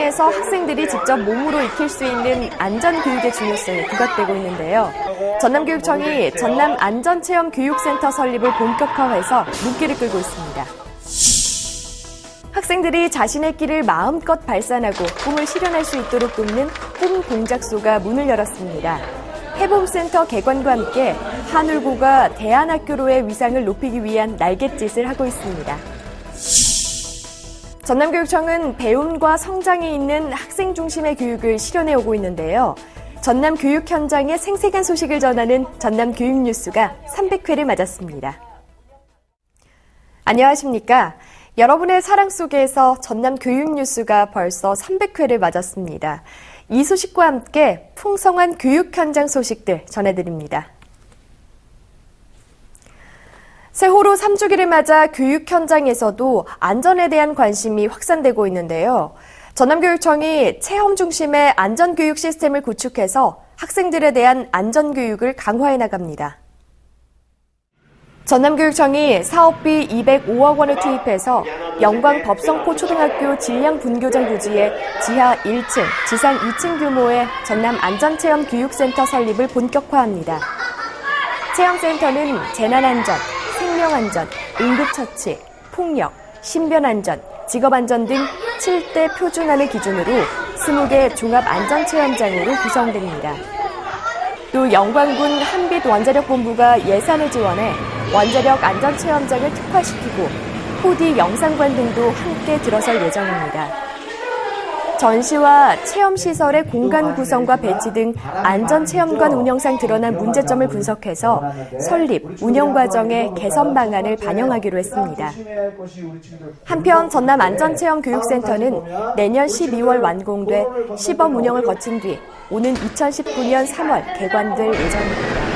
현장에서 학생들이 직접 몸으로 익힐 수 있는 안전교육의 중요성이 부각되고 있는데요. 전남교육청이 전남안전체험교육센터 설립을 본격화해서 눈길을 끌고 있습니다. 학생들이 자신의 끼를 마음껏 발산하고 꿈을 실현할 수 있도록 돕는 꿈 공작소가 문을 열었습니다. 해봄센터 개관과 함께 한울고가 대안학교로의 위상을 높이기 위한 날갯짓을 하고 있습니다. 전남교육청은 배움과 성장이 있는 학생 중심의 교육을 실현해 오고 있는데요. 전남 교육 현장의 생생한 소식을 전하는 전남 교육 뉴스가 300회를 맞았습니다. 안녕하십니까? 여러분의 사랑 속에서 전남 교육 뉴스가 벌써 300회를 맞았습니다. 이 소식과 함께 풍성한 교육 현장 소식들 전해드립니다. 세월호 3주기를 맞아 교육 현장에서도 안전에 대한 관심이 확산되고 있는데요. 전남교육청이 체험 중심의 안전교육 시스템을 구축해서 학생들에 대한 안전교육을 강화해 나갑니다. 전남교육청이 사업비 205억 원을 투입해서 영광 법성포 초등학교 진량 분교장 부지에 지하 1층, 지상 2층 규모의 전남 안전체험 교육센터 설립을 본격화합니다. 체험센터는 재난안전, 생명안전, 응급처치, 폭력, 신변안전, 직업안전 등 7대 표준안을 기준으로 20개 종합안전체험장으로 구성됩니다. 또 영광군 한빛원자력본부가 예산을 지원해 원자력 안전체험장을 특화시키고 4D 영상관 등도 함께 들어설 예정입니다. 전시와 체험시설의 공간 구성과 배치 등 안전체험관 운영상 드러난 문제점을 분석해서 설립, 운영 과정의 개선 방안을 반영하기로 했습니다. 한편 전남 안전체험교육센터는 내년 12월 완공돼 시범 운영을 거친 뒤 오는 2019년 3월 개관될 예정입니다.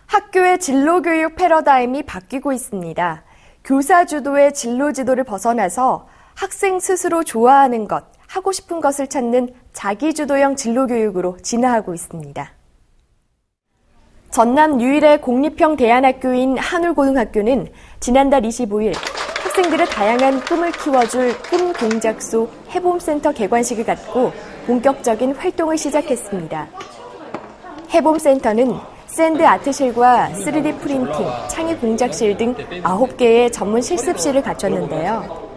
학교의 진로교육 패러다임이 바뀌고 있습니다. 교사 주도의 진로 지도를 벗어나서 학생 스스로 좋아하는 것, 하고 싶은 것을 찾는 자기주도형 진로교육으로 진화하고 있습니다. 전남 유일의 공립형 대안학교인 한울고등학교는 지난달 25일 학생들의 다양한 꿈을 키워줄 꿈공작소 해봄센터 개관식을 갖고 본격적인 활동을 시작했습니다. 해봄센터는 샌드 아트실과 3D 프린팅, 창의 공작실 등 9개의 전문 실습실을 갖췄는데요.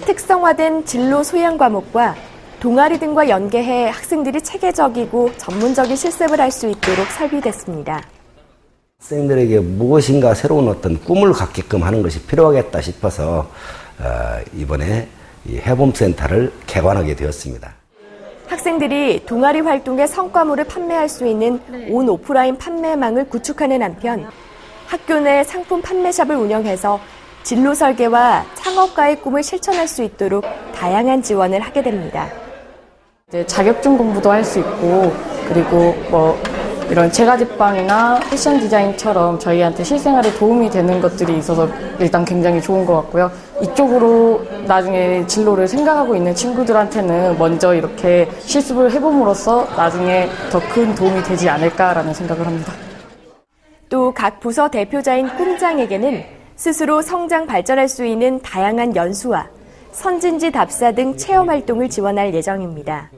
특성화된 진로 소양 과목과 동아리 등과 연계해 학생들이 체계적이고 전문적인 실습을 할 수 있도록 설비됐습니다. 학생들에게 무엇인가 새로운 어떤 꿈을 갖게끔 하는 것이 필요하겠다 싶어서 이번에 이 해봄센터를 개관하게 되었습니다. 학생들이 동아리 활동의 성과물을 판매할 수 있는 온 오프라인 판매망을 구축하는 한편 학교 내 상품 판매샵을 운영해서 진로 설계와 창업가의 꿈을 실천할 수 있도록 다양한 지원을 하게 됩니다. 이제 자격증 공부도 할 수 있고 그리고 이런 제과제빵이나 패션 디자인처럼 저희한테 실생활에 도움이 되는 것들이 있어서 일단 굉장히 좋은 것 같고요. 이쪽으로 나중에 진로를 생각하고 있는 친구들한테는 먼저 이렇게 실습을 해봄으로써 나중에 더 큰 도움이 되지 않을까라는 생각을 합니다. 또 각 부서 대표자인 꿈장에게는 스스로 성장 발전할 수 있는 다양한 연수와 선진지 답사 등 체험 활동을 지원할 예정입니다.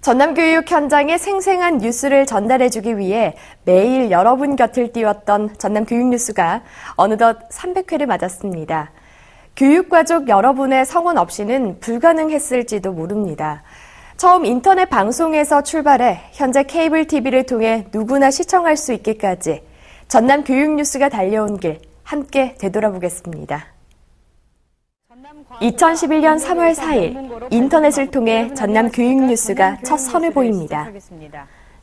전남교육 현장의 생생한 뉴스를 전달해주기 위해 매일 여러분 곁을 띄웠던 전남교육뉴스가 어느덧 300회를 맞았습니다. 교육가족 여러분의 성원 없이는 불가능했을지도 모릅니다. 처음 인터넷 방송에서 출발해 현재 케이블 TV를 통해 누구나 시청할 수 있기까지 전남교육뉴스가 달려온 길 함께 되돌아보겠습니다. 2011년 3월 4일 인터넷을 통해 전남 교육뉴스가 첫 선을 보입니다.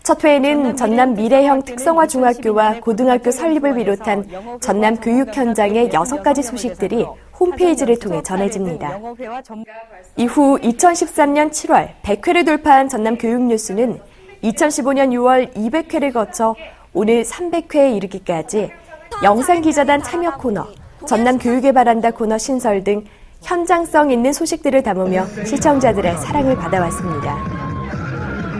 첫 회에는 전남 미래형 특성화 중학교와 고등학교 설립을 비롯한 전남 교육 현장의 6가지 소식들이 홈페이지를 통해 전해집니다. 이후 2013년 7월 100회를 돌파한 전남 교육뉴스는 2015년 6월 200회를 거쳐 오늘 300회에 이르기까지 영상기자단 참여 코너, 전남 교육에 바란다 코너 신설 등 현장성 있는 소식들을 담으며 시청자들의 사랑을 받아왔습니다.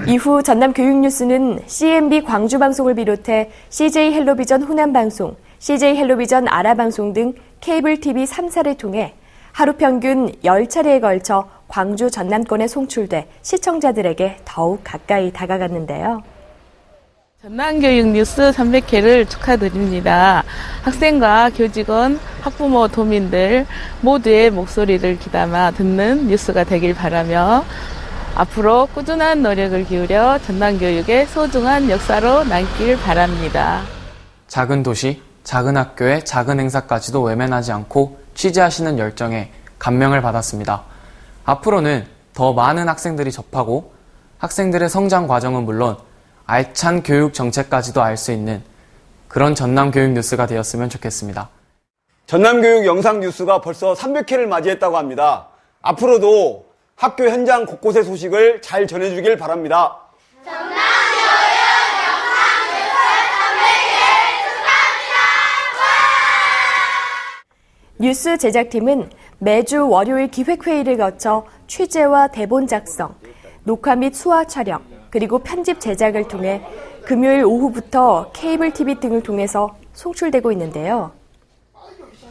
이후 전남 교육뉴스는 CMB 광주방송을 비롯해 CJ 헬로비전 호남방송, CJ 헬로비전 아라방송 등 케이블 TV 3사를 통해 하루 평균 10차례에 걸쳐 광주 전남권에 송출돼 시청자들에게 더욱 가까이 다가갔는데요. 전남교육 뉴스 300회를 축하드립니다. 학생과 교직원, 학부모, 도민들 모두의 목소리를 귀담아 듣는 뉴스가 되길 바라며 앞으로 꾸준한 노력을 기울여 전남교육의 소중한 역사로 남길 바랍니다. 작은 도시, 작은 학교의 작은 행사까지도 외면하지 않고 취재하시는 열정에 감명을 받았습니다. 앞으로는 더 많은 학생들이 접하고 학생들의 성장 과정은 물론 알찬 교육 정책까지도 알 수 있는 그런 전남교육 뉴스가 되었으면 좋겠습니다. 전남교육 영상 뉴스가 벌써 300회를 맞이했다고 합니다. 앞으로도 학교 현장 곳곳의 소식을 잘 전해주길 바랍니다. 전남교육 영상 뉴스 300회 축하합니다. 뉴스 제작팀은 매주 월요일 기획회의를 거쳐 취재와 대본 작성, 녹화 및 수화 촬영, 그리고 편집 제작을 통해 금요일 오후부터 케이블 TV 등을 통해서 송출되고 있는데요.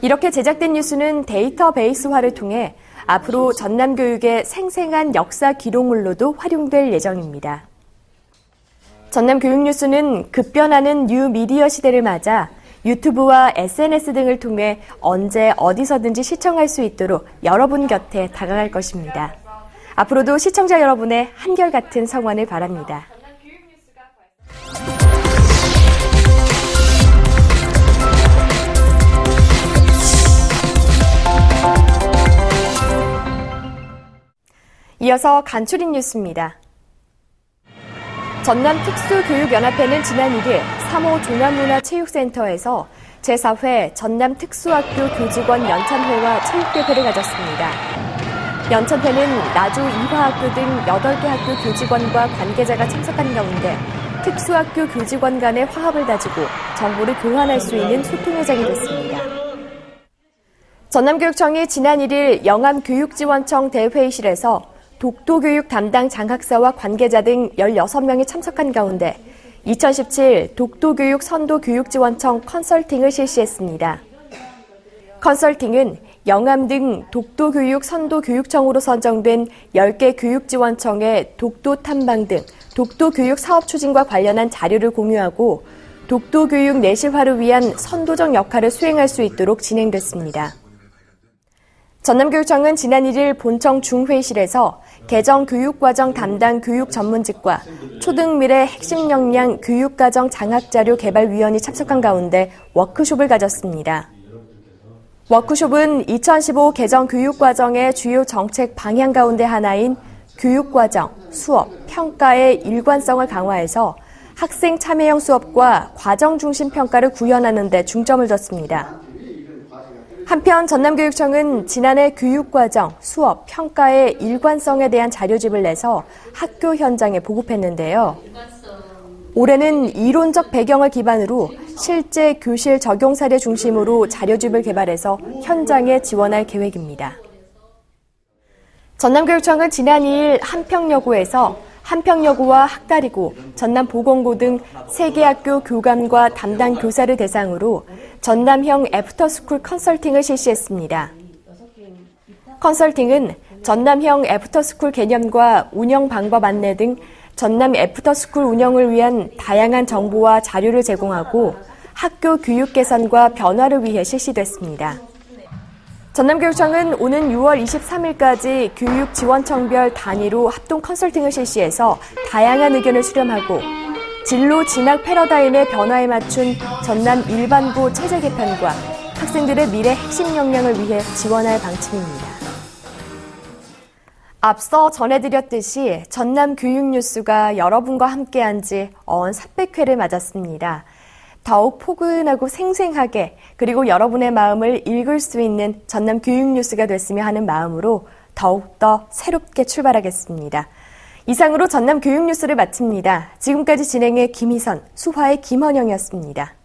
이렇게 제작된 뉴스는 데이터베이스화를 통해 앞으로 전남교육의 생생한 역사 기록물로도 활용될 예정입니다. 전남교육뉴스는 급변하는 뉴미디어 시대를 맞아 유튜브와 SNS 등을 통해 언제 어디서든지 시청할 수 있도록 여러분 곁에 다가갈 것입니다. 앞으로도 시청자 여러분의 한결같은 성원을 바랍니다. 이어서 간추린 뉴스입니다. 전남특수교육연합회는 지난 1일 3호 종합문화체육센터에서 제4회 전남특수학교 교직원 연찬회와 체육대회를 가졌습니다. 연찬회는 나주 이화학교 등 8개 학교 교직원과 관계자가 참석한 가운데 특수학교 교직원 간의 화합을 다지고 정보를 교환할 수 있는 소통회장이 됐습니다. 전남교육청이 지난 1일 영암교육지원청 대회의실에서 독도교육 담당 장학사와 관계자 등 16명이 참석한 가운데 2017 독도교육 선도교육지원청 컨설팅을 실시했습니다. 컨설팅은 영암 등 독도교육 선도교육청으로 선정된 10개 교육지원청의 독도 탐방 등 독도교육 사업 추진과 관련한 자료를 공유하고 독도교육 내실화를 위한 선도적 역할을 수행할 수 있도록 진행됐습니다. 전남교육청은 지난 1일 본청 중회의실에서 개정교육과정 담당 교육전문직과 초등미래 핵심 역량 교육과정 장학자료 개발위원이 참석한 가운데 워크숍을 가졌습니다. 워크숍은 2015 개정교육과정의 주요 정책 방향 가운데 하나인 교육과정, 수업, 평가의 일관성을 강화해서 학생 참여형 수업과 과정 중심 평가를 구현하는 데 중점을 뒀습니다. 한편 전남교육청은 지난해 교육과정, 수업, 평가의 일관성에 대한 자료집을 내서 학교 현장에 보급했는데요. 올해는 이론적 배경을 기반으로 실제 교실 적용 사례 중심으로 자료집을 개발해서 현장에 지원할 계획입니다. 전남교육청은 지난 2일 한평여고에서 한평여고와 학다리고, 전남보건고 등 3개 학교 교감과 담당 교사를 대상으로 전남형 애프터스쿨 컨설팅을 실시했습니다. 컨설팅은 전남형 애프터스쿨 개념과 운영 방법 안내 등 전남 애프터스쿨 운영을 위한 다양한 정보와 자료를 제공하고 학교 교육 개선과 변화를 위해 실시됐습니다. 전남교육청은 오는 6월 23일까지 교육지원청별 단위로 합동 컨설팅을 실시해서 다양한 의견을 수렴하고 진로 진학 패러다임의 변화에 맞춘 전남 일반고 체제 개편과 학생들의 미래 핵심 역량을 위해 지원할 방침입니다. 앞서 전해드렸듯이 전남 교육뉴스가 여러분과 함께한 지 어언 300회를 맞았습니다. 더욱 포근하고 생생하게 그리고 여러분의 마음을 읽을 수 있는 전남 교육뉴스가 됐으면 하는 마음으로 더욱더 새롭게 출발하겠습니다. 이상으로 전남 교육뉴스를 마칩니다. 지금까지 진행의 김희선, 수화의 김헌영이었습니다.